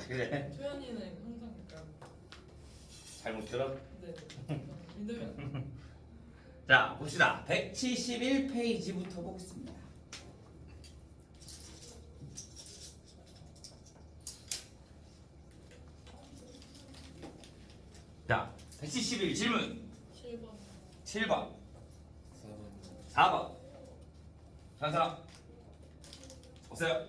그래. 초연이는 항상 약간 잘못 들어? 네 믿으면 자, 봅시다. 171페이지부터 보겠습니다. 자, 171 질문 7번 7번 4번 다른 사람 없어요?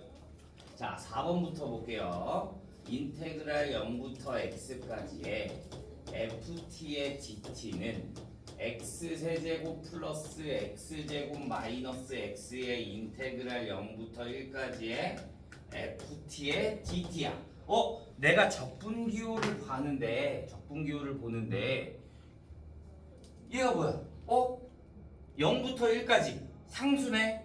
자, 4번부터 볼게요. 인테그랄 0부터 x까지의 ft의 dt는 x세제곱 플러스 x제곱 마이너스 x의 인테그랄 0부터 1까지의 ft의 dt야. 내가 적분기호를 보는데 얘가 뭐야? 0부터 1까지 상수네.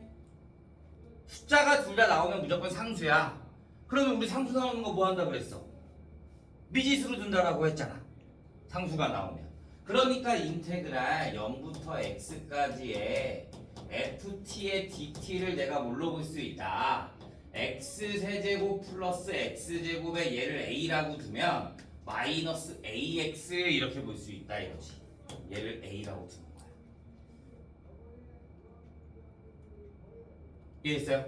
숫자가 둘 다 나오면 무조건 상수야. 그러면 우리 상수 나오는 거 뭐 한다 그랬어? 미지수로 둔다라고 했잖아. 상수가 나오면. 그러니까 인테그랄 0부터 x까지의 ft의 dt를 내가 뭘로 볼 수 있다? x세제곱 플러스 x제곱에 얘를 a라고 두면 마이너스 ax 이렇게 볼 수 있다 이거지. 얘를 a라고 두는 거야. 이해했어요?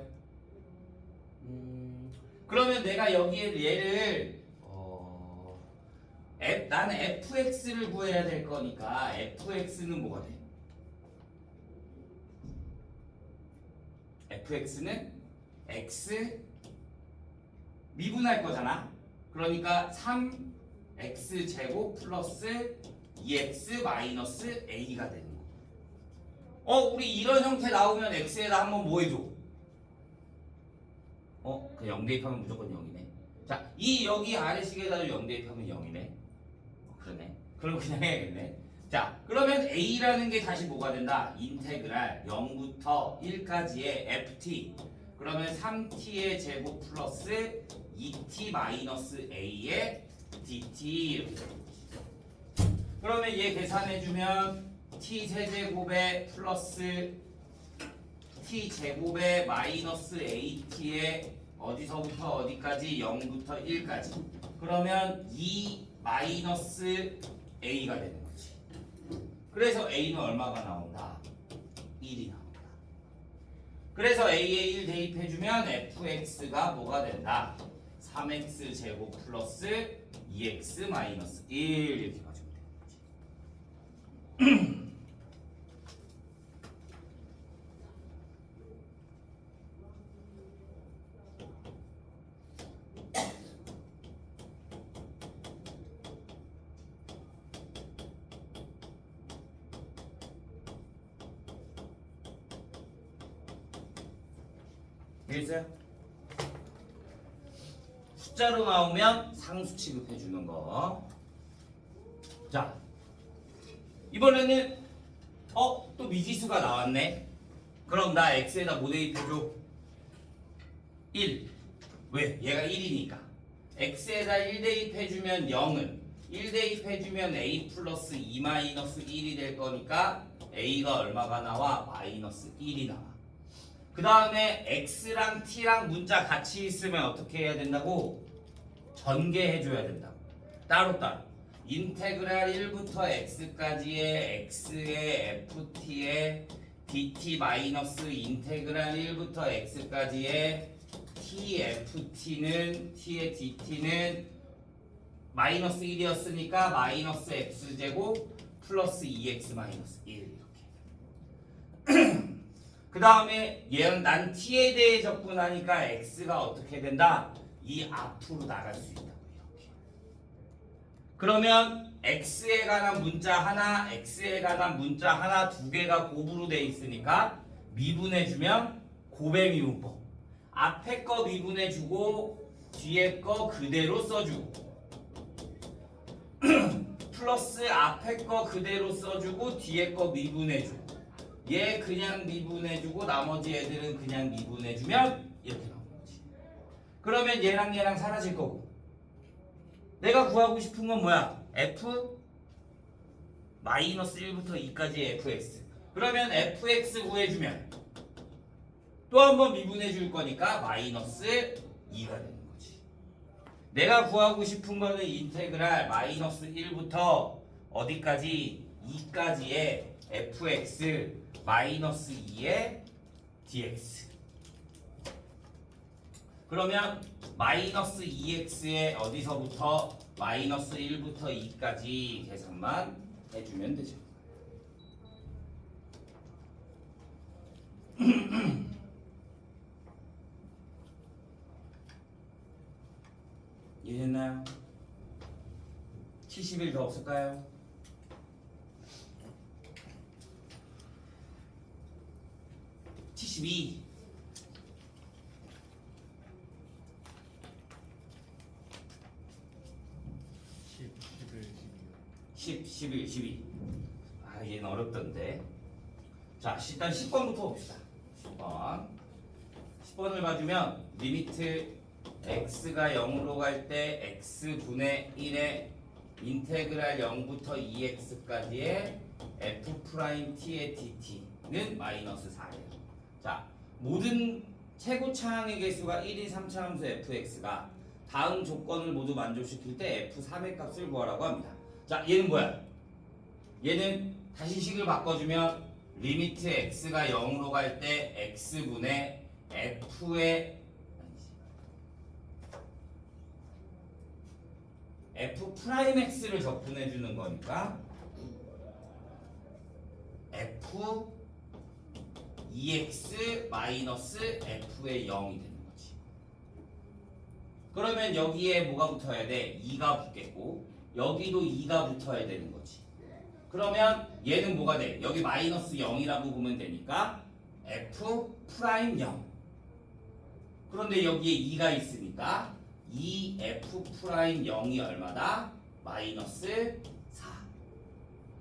그러면 내가 여기에 얘를 나는 fx를 구해야 될 거니까 fx는 뭐가 돼? fx는 x 미분할 거잖아. 그러니까 3x 제곱 플러스 2x 마이너스 a가 되는 거. 우리 이런 형태 나오면 x에다 한번 뭐 해줘? 그 0 대입하면 무조건 0이네. 자, 이 여기 아래식에다 0 대입하면 0이네. 그러네. 그럼 그냥 해야겠네. 자, 그러면 a라는 게 다시 뭐가 된다? 인테그랄 0부터 1까지의 ft. 그러면 3t의 제곱 플러스 2t 마이너스 a의 dt 이렇게 되는 거지. 그러면 얘 계산해주면 t 세제곱에 플러스 t 제곱에 마이너스 at에 어디서부터 어디까지 0부터 1까지. 그러면 2 마이너스 a가 되는 거지. 그래서 a는 얼마가 나온다? 1이 나온다. 그래서 a에 1 대입해주면 fx가 뭐가 된다? 3x 제곱 플러스 2x 마이너스 1 이렇게 가지고 되는 거지. 이해했어요? 숫자로 나오면 상수 취급해 주는 거. 자, 이번에는 또 미지수가 나왔네. 그럼 나 x에다 뭐 대입해줘? 1. 왜? 얘가 1이니까. x에다 1 대입해주면 0은 1 대입해주면 a 플러스 2 마이너스 1이 될 거니까 a가 얼마가 나와? 마이너스 1이 나와. 그 다음에 x랑 t랑 문자 같이 있으면 어떻게 해야 된다고? 전개해줘야 된다고. 따로따로. 인테그랄 1부터 x까지의 x의 ft의 dt 마이너스 인테그랄 1부터 x까지의 tft는 t의 dt는 마이너스 1이었으니까 마이너스 x제곱 플러스 2x 마이너스 1 이렇게. 그 다음에 얘는 난 t에 대해 접근하니까 x가 어떻게 된다? 이 앞으로 나갈 수 있다고 이렇게. 그러면 x에 관한 문자 하나, x에 관한 문자 하나 두 개가 곱으로 돼 있으니까 미분해주면 곱의 미분법. 앞에 거 미분해주고 뒤에 거 그대로 써주고 플러스 앞에 거 그대로 써주고 뒤에 거 미분해주고 얘 그냥 미분해주고 나머지 애들은 그냥 미분해주면 이렇게 나오는 거지. 그러면 얘랑 사라질 거고 내가 구하고 싶은 건 뭐야? f 마이너스 1부터 2까지의 fx. 그러면 fx 구해주면 또 한 번 미분해 줄 거니까 마이너스 2가 되는 거지. 내가 구하고 싶은 거는 인테그랄 마이너스 1부터 어디까지? 2까지의 fx 마이너스 2의 dx. 그러면 마이너스 2x의 어디서부터 마이너스 1부터 2까지 계산만 해주면 되죠. 이해됐나요? 70일 더 없을까요? 72. 10, 11, 12. 아, 얘는 어렵던데. 자, 일단 10번부터 봅시다. 10번. 10번을 봐주면 리미트 x가 0으로 갈 때 x분의 1의 인테그랄 0부터 2x까지의 f't의 dt는 마이너스 4예요. 자, 모든 최고차항의 개수가 1인 3차함수 fx가 다음 조건을 모두 만족시킬 때 f3의 값을 구하라고 합니다. 자, 얘는 뭐야? 얘는 다시 식을 바꿔주면 리미트 x가 0으로 갈 때 x분의 f의 f 프라임 x를 적분해 주는 거니까 f 2x 마이너스 f의 0이 되는 거지. 그러면 여기에 뭐가 붙어야 돼? 2가 붙겠고 여기도 2가 붙어야 되는 거지. 그러면 얘는 뭐가 돼? 여기 마이너스 0이라고 보면 되니까 f 프라임 0. 그런데 여기에 2가 있으니까 2f 프라임 0이 얼마다? 마이너스 4.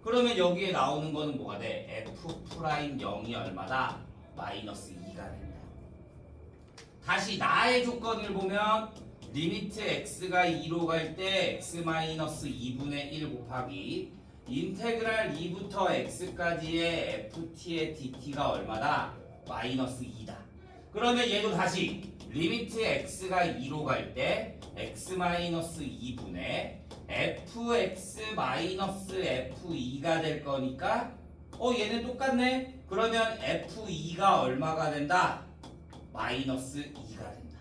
그러면 여기에 나오는 거는 뭐가 돼? f 프라임 0이 얼마다? 마이너스 2가 된다. 다시 나의 조건을 보면 리미트 x가 2로 갈 때 x 마이너스 2분의 1 곱하기 인테그랄 2부터 x까지의 ft의 dt가 얼마다? 마이너스 2다. 그러면 얘도 다시 리미트 x가 2로 갈 때 x 마이너스 2분의 fx 마이너스 f2가 될 거니까 얘는 똑같네. 그러면 f2가 얼마가 된다? 마이너스 2가 된다.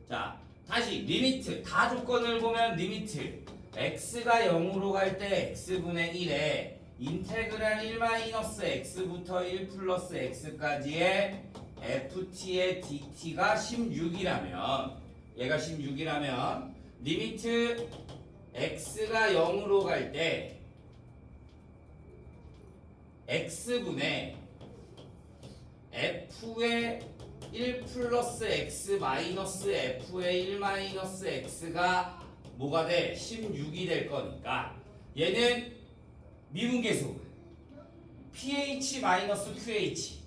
자, 다시 리미트 다 조건을 보면 리미트 x가 0으로 갈 때 x분의 1에 인테그랄 1 마이너스 x부터 1 플러스 x까지의 ft의 dt가 16이라면 얘가 16이라면 리미트 x가 0으로 갈 때 x분의 f의 1 플러스 x 마이너스 f의 1 마이너스 x가 뭐가 돼? 16이 될 거니까 얘는 미분계수 ph 마이너스 qh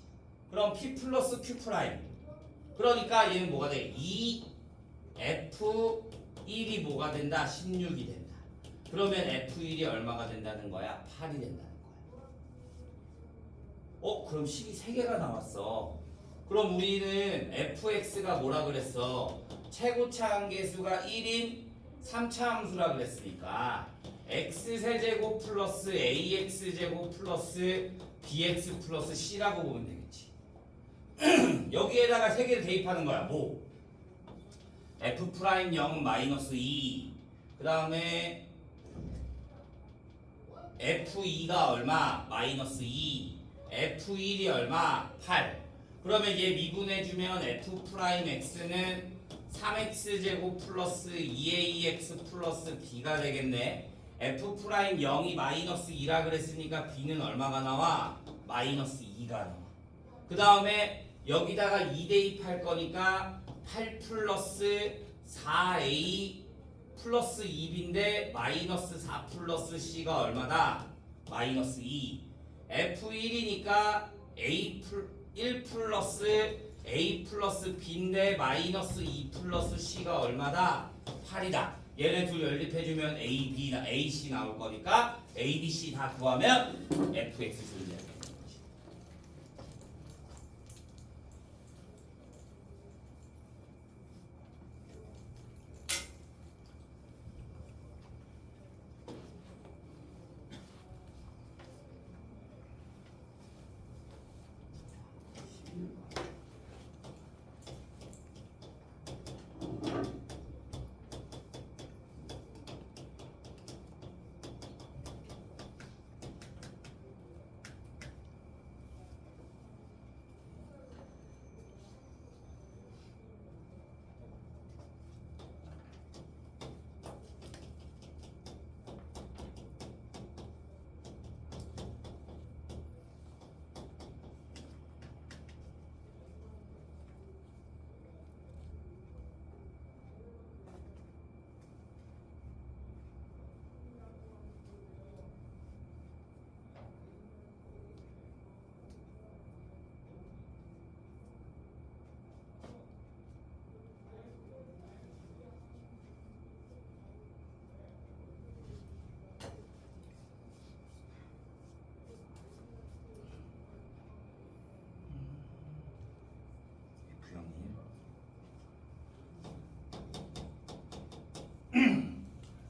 그럼 p 플러스 q 프라임 그러니까 얘는 뭐가 돼? 2f1이 뭐가 된다? 16이 된다. 그러면 f1이 얼마가 된다는 거야? 8이 된다는 거야. 그럼 식이 3개가 나왔어. 그럼 우리는 fx가 뭐라 그랬어? 최고차 함계수가 1인 3차 함수라 그랬으니까 x세제곱 플러스 ax제곱 플러스 bx 플러스 c라고 보면 되겠지. 여기에다가 3개를 대입하는 거야. 뭐? f 프라임 0 마이너스 2. 그 다음에 f2가 얼마? 마이너스 2. f1이 얼마? 8. 그러면 얘 미분해주면 f 프라임 x는 3x 제곱 플러스 2ax 플러스 b가 되겠네. f 프라임 0이 마이너스 2라 그랬으니까 b는 얼마가 나와? 마이너스 2가 나와. 그 다음에 여기다가 2 대입할 거니까 8 플러스 4a 플러스 2b인데 마이너스 4 플러스 c가 얼마다? 마이너스 2. f1이니까 1 플러스 a 플러스 b인데 마이너스 2 플러스 c가 얼마다? 8이다. 얘네 둘 연립해주면 a, b, a, c 나올 거니까 a, b, c 다 구하면 fx 준비하게 되는 거지.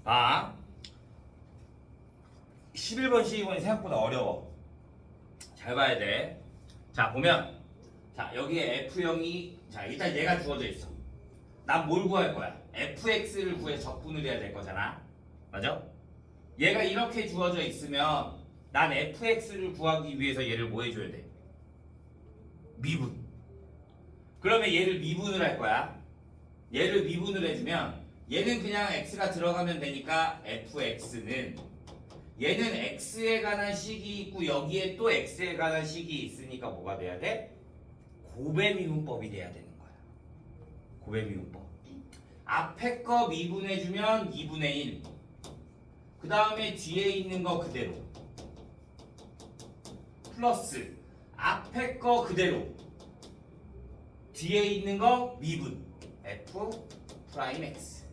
아 11번 C2번이 생각보다 어려워. 잘 봐야 돼. 자 보면 자 여기에 F형이 자 일단 얘가 주어져 있어. 난 뭘 구할 거야? fx를 구해서 적분을 해야 될 거잖아. 맞아? 얘가 이렇게 주어져 있으면 난 fx를 구하기 위해서 얘를 뭐 해줘야 돼? 미분. 그러면 얘를 미분을 할 거야. 얘를 미분을 해주면 얘는 그냥 x가 들어가면 되니까 fx는 얘는 x에 관한 식이 있고 여기에 또 x에 관한 식이 있으니까 뭐가 돼야 돼? 고배미분법이 돼야 되는 거야. 고배미분법. 앞에 거 미분해주면 2분의 1. 그 다음에 뒤에 있는 거 그대로. 플러스 앞에 거 그대로. 뒤에 있는 거 미분. f 프라임 x.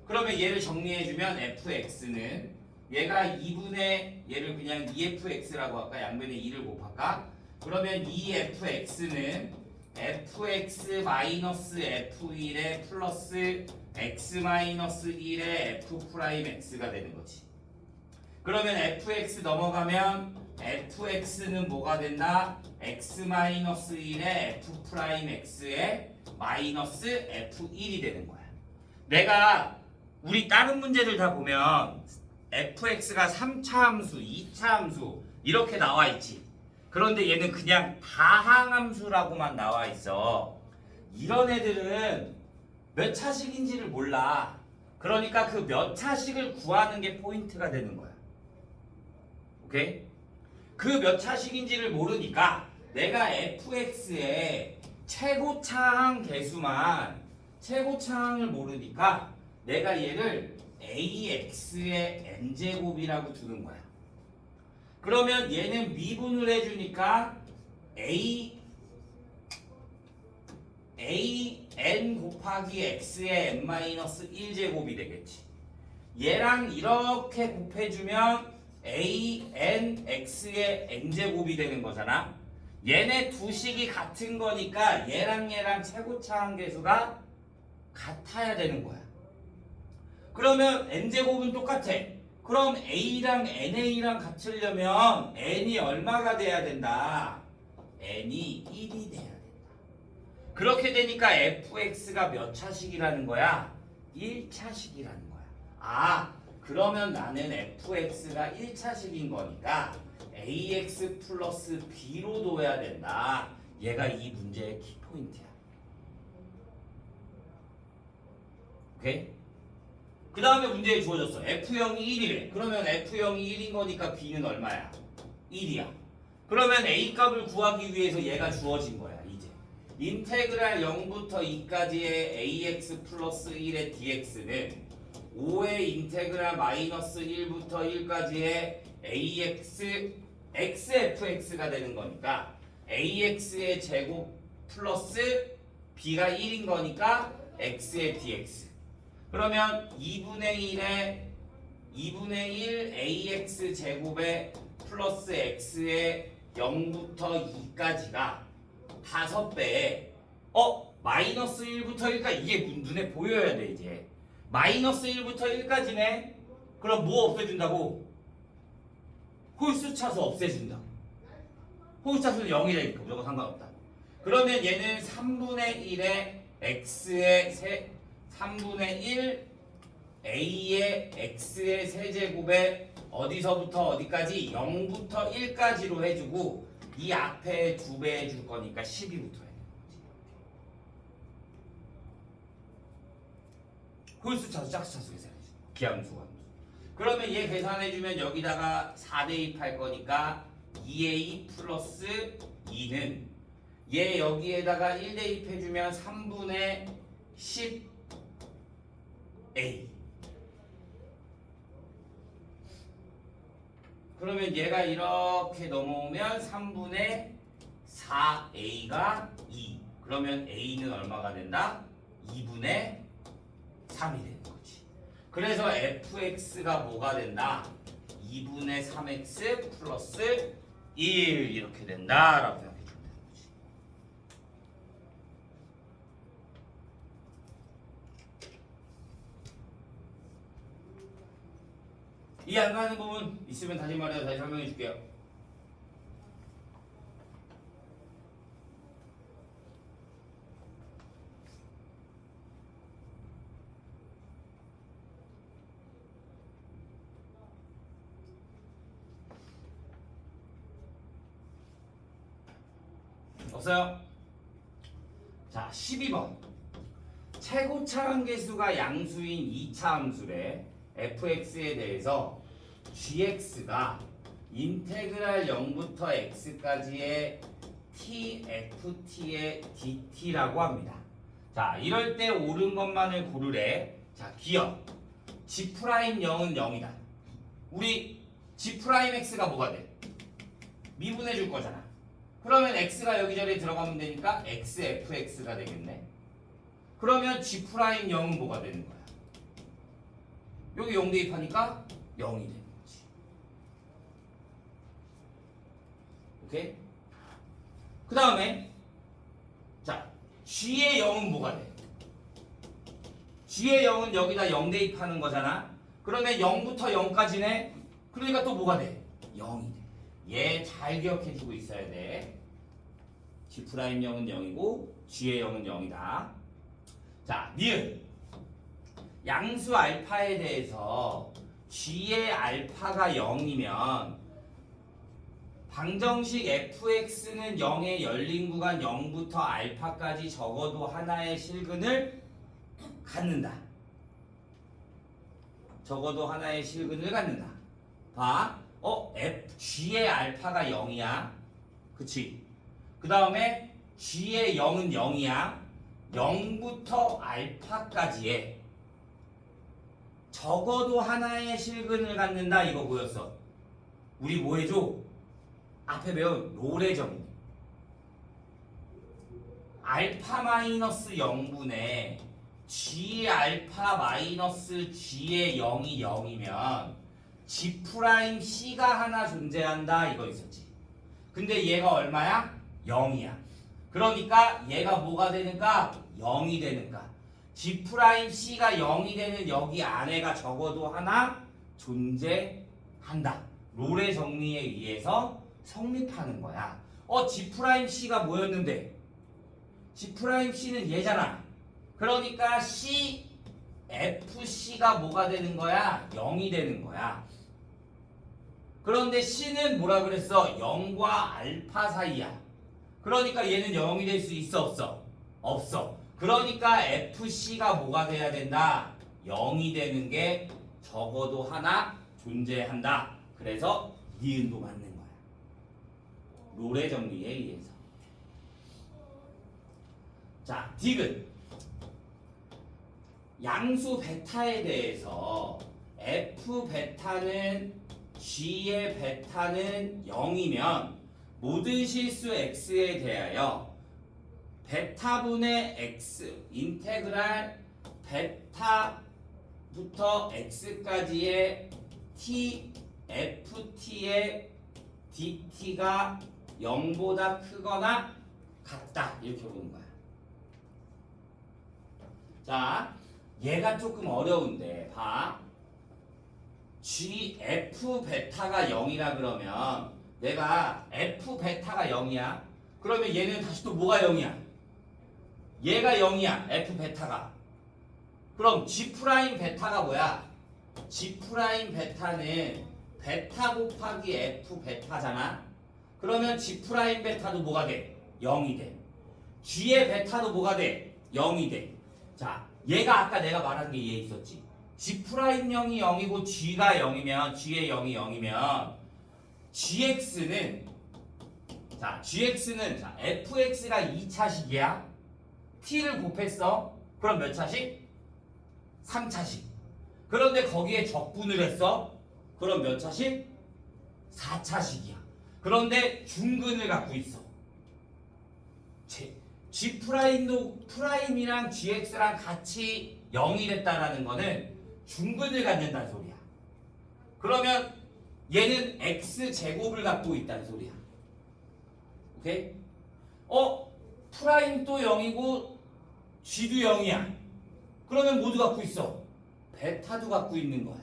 그러면 얘를 정리해주면 fx는 얘가 2분의 얘를 그냥 2fx라고 할까? 양변에 2를 곱할까? 그러면 2fx는 fx 마이너스 f1에 플러스 x 마이너스 1에 f 프라임 x가 되는 거지. 그러면 fx 넘어가면 fx는 뭐가 된다? x 마이너스 1에 f 프라임 x에 마이너스 f1이 되는 거야. 내가 우리 다른 문제들 다 보면 fx가 3차 함수, 2차 함수 이렇게 나와 있지. 그런데 얘는 그냥 다항함수라고만 나와 있어. 이런 애들은 몇 차식인지를 몰라. 그러니까 그 몇 차식을 구하는 게 포인트가 되는 거야. 오케이? 그 몇 차식인지를 모르니까 내가 fx의 최고차항 개수만 최고차항을 모르니까 내가 얘를 ax의 n제곱이라고 두는 거야. 그러면 얘는 미분을 해주니까 n 곱하기 x의 n-1제곱이 되겠지. 얘랑 이렇게 곱해주면 an x의 n제곱이 되는 거잖아. 얘네 두 식이 같은 거니까 얘랑 최고차항 계수가 같아야 되는 거야. 그러면 n제곱은 똑같아. 그럼 a랑 na랑 같으려면 n이 얼마가 돼야 된다? n이 1이 돼야 된다. 그렇게 되니까 fx가 몇 차식이라는 거야? 1차식이라는 거야. 아, 그러면 나는 fx가 1차식인 거니까 ax 플러스 b로 둬야 된다. 얘가 이 문제의 키포인트야. 오케이? 그 다음에 문제에 주어졌어. F형이 1이래. 그러면 F형이 1인 거니까 B는 얼마야? 1이야. 그러면 A 값을 구하기 위해서 얘가 주어진 거야. 이제 인테그랄 0부터 2까지의 AX 플러스 1의 DX는 5의 인테그랄 마이너스 1부터 1까지의 AX XFX가 되는 거니까 AX의 제곱 플러스 B가 1인 거니까 X의 DX. 그러면 2분의 1 ax 제곱에 플러스 x의 0부터 2까지가 5배에 마이너스 1부터 1까지 이게 눈에 보여야 돼. 이제 마이너스 1부터 1까지네. 그럼 뭐 없애준다고? 홀수 차수 없애준다. 홀수 차수는 0이 되니까 무조건 상관없다. 그러면 얘는 3분의 1에 x의 3분의 1 a의 x의 세제곱에 어디서부터 어디까지 0부터 1까지로 해주고 이 앞에 2배 해줄 거니까 12부터 해. 홀수 차수 짝수 차수 계산해줘. 기함수 함수. 그러면 얘 계산해주면 여기다가 4 대입할 거니까 2a 플러스 2는 얘 여기에다가 1 대입해주면 3분의 10 A. 그러면 얘가 이렇게 넘어오면 3분의 4A가 2. 그러면 A는 얼마가 된다? 2분의 3이 되는 거지. 그래서 fx가 뭐가 된다? 2분의 3x 플러스 1 이렇게 된다라고 생각해 주면 되는 거지. 이해 안 가는 부분 있으면 다시 말해서 다시 설명해 줄게요. 없어요? 자, 12번. 최고차 함계수가 양수인 2차 함수래 fx에 대해서 gx가 인테그랄 0부터 x까지의 tft의 dt라고 합니다. 자, 이럴 때 옳은 것만을 고르래. 자, 기억. g'0은 0이다. 우리 g'x가 뭐가 돼? 미분해 줄 거잖아. 그러면 x가 여기저기 들어가면 되니까 xfx가 되겠네. 그러면 g'0은 뭐가 되는 거야? 여기 0 대입하니까 0이 되는 거지. 오케이? 그 다음에 자, g의 0은 뭐가 돼? g의 0은 여기다 0 대입하는 거잖아. 그러면 0부터 0까지네. 그러니까 또 뭐가 돼? 0이 돼. 얘 잘 기억해주고 있어야 돼. g'0은 0이고 g의 0은 0이다. 자, 니은 양수 알파에 대해서 g의 알파가 0이면 방정식 fx는 0의 열린 구간 0부터 알파까지 적어도 하나의 실근을 갖는다. 적어도 하나의 실근을 갖는다. 봐. g의 알파가 0이야. 그치? 그 다음에 g의 0은 0이야. 0부터 알파까지의 적어도 하나의 실근을 갖는다. 이거 뭐였어? 우리 뭐 해줘? 앞에 배운 롤의 정리. 알파 마이너스 0분의 g 알파 마이너스 g의 0이 0이면 G'C가 하나 존재한다 이거 있었지. 근데 얘가 얼마야? 0이야. 그러니까 얘가 뭐가 되는가? 0이 되는가? G'C가 0이 되는 여기 안에가 적어도 하나 존재한다. 롤의 정리에 의해서 성립하는 거야. G'C가 뭐였는데? G'C는 얘잖아. 그러니까 FC가 뭐가 되는 거야? 0이 되는 거야. 그런데 C는 뭐라 그랬어? 0과 알파 사이야. 그러니까 얘는 0이 될 수 있어 없어? 없어. 그러니까 FC가 뭐가 돼야 된다? 0이 되는 게 적어도 하나 존재한다. 그래서 니은도 맞는 거야. 롤의 정리에 의해서. 자, 디귿. 양수 베타에 대해서 f 베타는 g의 베타는 0이면 모든 실수 x에 대하여 베타분의 x 인테그랄 베타부터 x까지의 t ft의 dt가 0보다 크거나 같다 이렇게 보는 거야. 자, 얘가 조금 어려운데 봐. f 베타가 0이라 그러면 내가 f 베타가 0이야. 그러면 얘는 다시 또 뭐가 0이야? 얘가 0이야. f 베타가. 그럼 g 프라임 베타가 뭐야? g 프라임 베타는 베타 곱하기 f 베타잖아. 그러면 g 프라임 베타도 뭐가 돼? 0이 돼. g의 베타도 뭐가 돼? 0이 돼. 자, 얘가 아까 내가 말한 게 얘 있었지. g 프라임 0이 0이고 g가 0이면 g의 0이 0이면 gx는 자 fx가 2차식이야. t를 곱했어. 그럼 몇 차식? 3차식. 그런데 거기에 적분을 했어. 그럼 몇 차식? 4차식이야. 그런데 중근을 갖고 있어. g 프라임도 프라임이랑 gx랑 같이 0이 됐다라는 거는 중근을 갖는다는 소리야. 그러면 얘는 x 제곱을 갖고 있다는 소리야. 오케이? 프라임도 0이고 g도 0이야. 그러면 모두 갖고 있어. 베타도 갖고 있는 거야.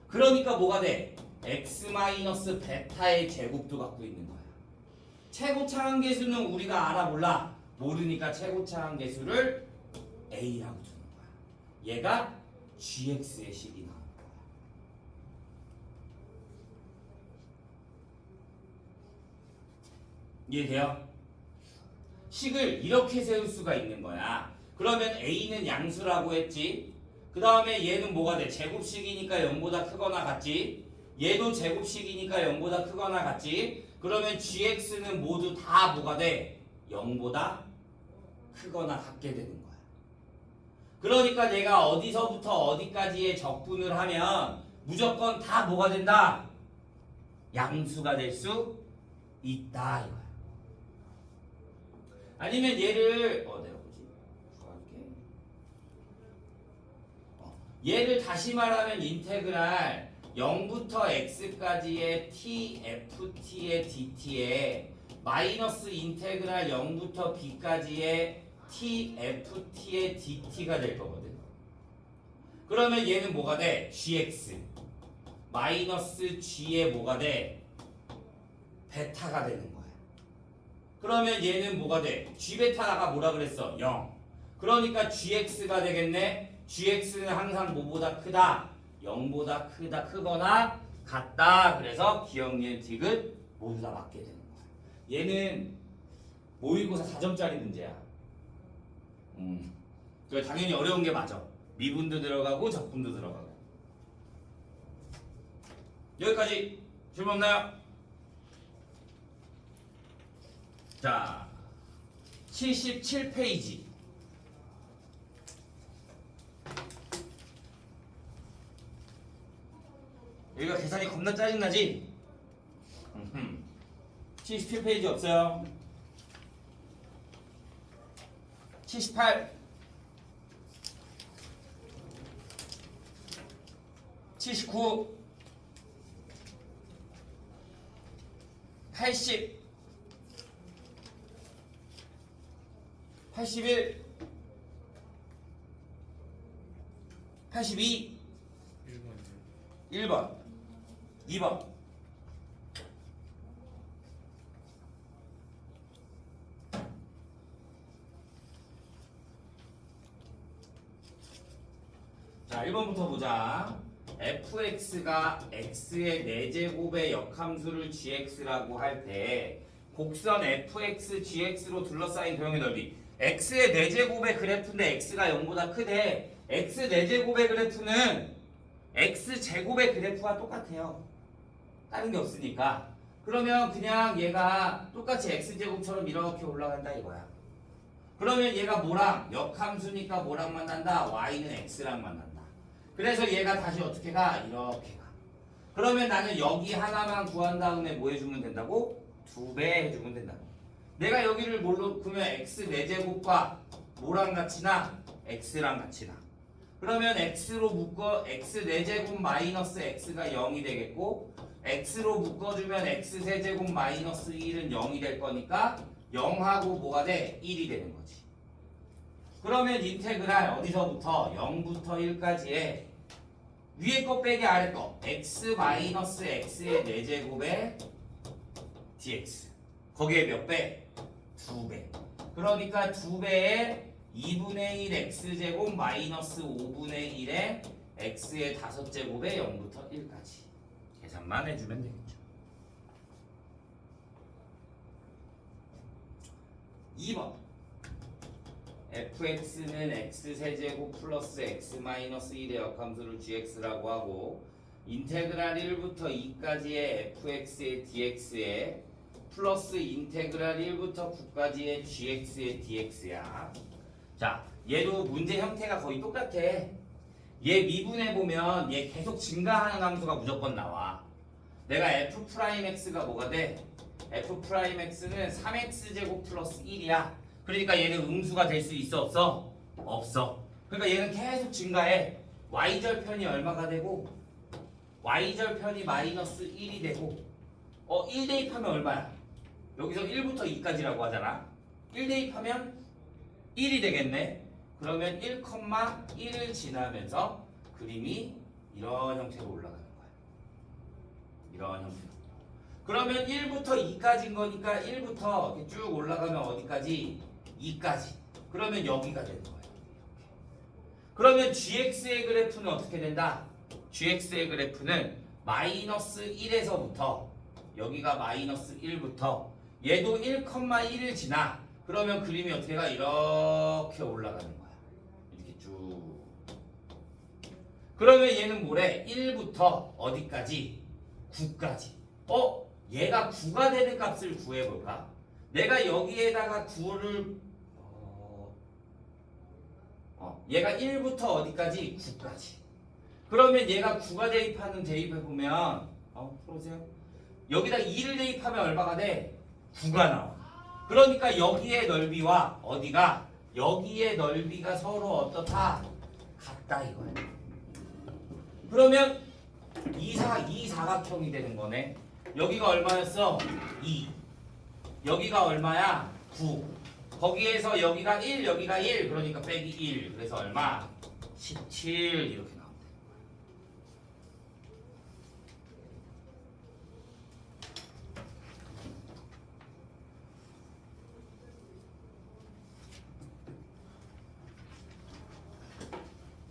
그러니까 뭐가 돼? x 마이너스 베타의 제곱도 갖고 있는 거야. 최고차 한계수는 우리가 알아 몰라? 모르니까 최고차 한계수를 a라고 두는 거야. 얘가 gx의 식이 나오는 거야. 이해돼요? 식을 이렇게 세울 수가 있는 거야. 그러면 a는 양수라고 했지. 그 다음에 얘는 뭐가 돼? 제곱식이니까 0보다 크거나 같지. 얘도 제곱식이니까 0보다 크거나 같지. 그러면 gx는 모두 다 뭐가 돼? 0보다 크거나 같게 되는 거야. 그러니까 내가 어디서부터 어디까지의 적분을 하면 무조건 다 뭐가 된다? 양수가 될 수 있다 이거야. 아니면 얘를 내가 뭐지? 구할게. 얘를 다시 말하면 인테그랄 0부터 x까지의 tft의 dt에 마이너스 인테그랄 0부터 b까지의 tft의 dt가 될 거거든. 그러면 얘는 뭐가 돼? gx 마이너스 g의 뭐가 돼? 베타가 되는 거야. 그러면 얘는 뭐가 돼? g베타가 뭐라 그랬어? 0. 그러니까 gx가 되겠네. gx는 항상 뭐보다 크다? 0보다 크거나 같다. 그래서 기억니은 디귿 모두 다 맞게 되는 거야. 얘는 모의고사 4점짜리 문제야. 그래 당연히 어려운 게 맞아. 미분도 들어가고 적분도 들어가고. 여기까지 질문 없나요? 자, 77페이지. 여기가 계산이 겁나 짜증나지? 77페이지 없어요. 78 79 80 81 82 1번 2번 자 1번부터 보자. fx가 x의 4제곱의 역함수를 gx라고 할 때 곡선 fx gx로 둘러싸인 도형의 넓이 x의 4제곱의 그래프인데 x가 0보다 크대. x 4제곱의 그래프는 x제곱의 그래프와 똑같아요. 다른 게 없으니까. 그러면 그냥 얘가 똑같이 x제곱처럼 이렇게 올라간다 이거야. 그러면 얘가 뭐랑? 역함수니까 뭐랑 만난다? y는 x랑 만난다. 그래서 얘가 다시 어떻게 가? 이렇게 가. 그러면 나는 여기 하나만 구한 다음에 뭐 해주면 된다고? 2배 해주면 된다고. 내가 여기를 뭘로 그러면 x 4제곱과 뭐랑 같이 나? x랑 같이 나. 그러면 x로 묶어 x 4제곱 마이너스 x가 0이 되겠고 x로 묶어주면 x 세제곱 마이너스 1은 0이 될 거니까 0하고 뭐가 돼? 1이 되는 거지. 그러면 인테그랄 어디서부터? 0부터 1까지의 위에 거 빼기 아래 거 x 마이너스 x의 4제곱에 dx 거기에 몇 배? 2배. 그러니까 2배에 2분의 1 x제곱 마이너스 5분의 1에 x의 5제곱에 0부터 1까지 계산만 해주면 되겠죠. 2번 fx는 x세제곱 플러스 x 마이너스 1의 역함수를 gx라고 하고 인테그랄 1부터 2까지의 fx의 dx에 플러스 인테그랄 1부터 9까지의 gx의 dx야. 자, 얘도 문제 형태가 거의 똑같아. 얘 미분해보면 얘 계속 증가하는 함수가 무조건 나와. 내가 f'x가 뭐가 돼? f'x는 3x제곱 플러스 1이야. 그러니까 얘는 음수가 될 수 있어 없어? 없어. 그러니까 얘는 계속 증가해. y절편이 얼마가 되고 y절편이 마이너스 1이 되고 1 대입하면 얼마야? 여기서 1부터 2까지라고 하잖아. 1 대입하면 1이 되겠네. 그러면 1,1을 지나면서 그림이 이런 형태로 올라가는 거야. 이런 형태. 그러면 1부터 2까지인 거니까 1부터 이렇게 쭉 올라가면 어디까지? 2까지. 그러면 여기가 되는 거예요. 그러면 gx의 그래프는 어떻게 된다? gx의 그래프는 마이너스 1에서부터 여기가 마이너스 1부터 얘도 1,1을 지나. 그러면 그림이 어떻게 가? 이렇게 올라가는 거야. 이렇게 쭉. 그러면 얘는 뭐래? 1부터 어디까지? 9까지. 얘가 9가 되는 값을 구해볼까? 내가 여기에다가 9를 얘가 1부터 어디까지? 9까지. 그러면 얘가 9가 대입해보면 풀어보세요. 여기다 2를 대입하면 얼마가 돼? 9가 나와. 그러니까 여기의 넓이와 어디가? 여기의 넓이가 서로 어떻다? 같다 이거야. 그러면 이 사각형이 되는 거네. 여기가 얼마였어? 2. 여기가 얼마야? 9. 거기에서 여기가 1, 여기가 1. 그러니까 빼기 1. 그래서 얼마? 17 이렇게 나온다.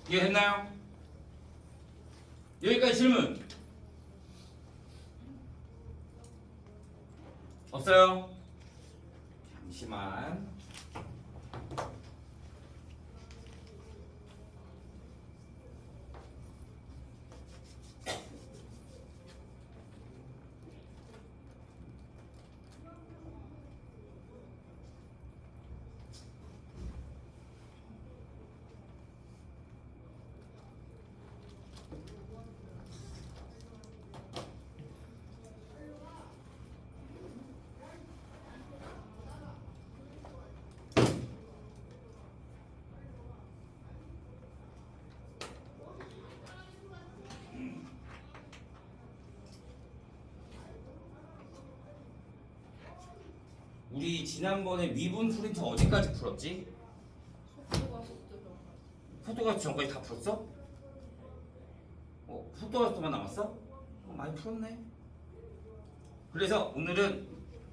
이해됐나요? 여기까지 질문 없어요? 잠시만. 우리 지난번에 미분 프린트 어디까지 풀었지? 속도가 전까지 다 풀었어? 속도가 속도만 남았어? 많이 풀었네. 그래서 오늘은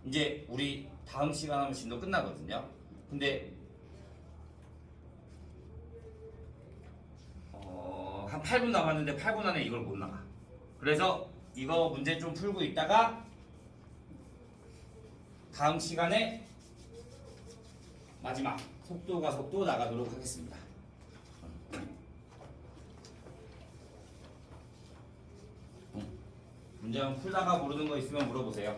이제 우리 다음 시간 하면 진도 끝나거든요. 근데 한 8분 남았는데 8분 안에 이걸 못 나가. 그래서 이거 문제 좀 풀고 있다가 다음 시간에 마지막 속도가 속도 나가도록 하겠습니다. 문제 풀다가 모르는 거 있으면 물어보세요.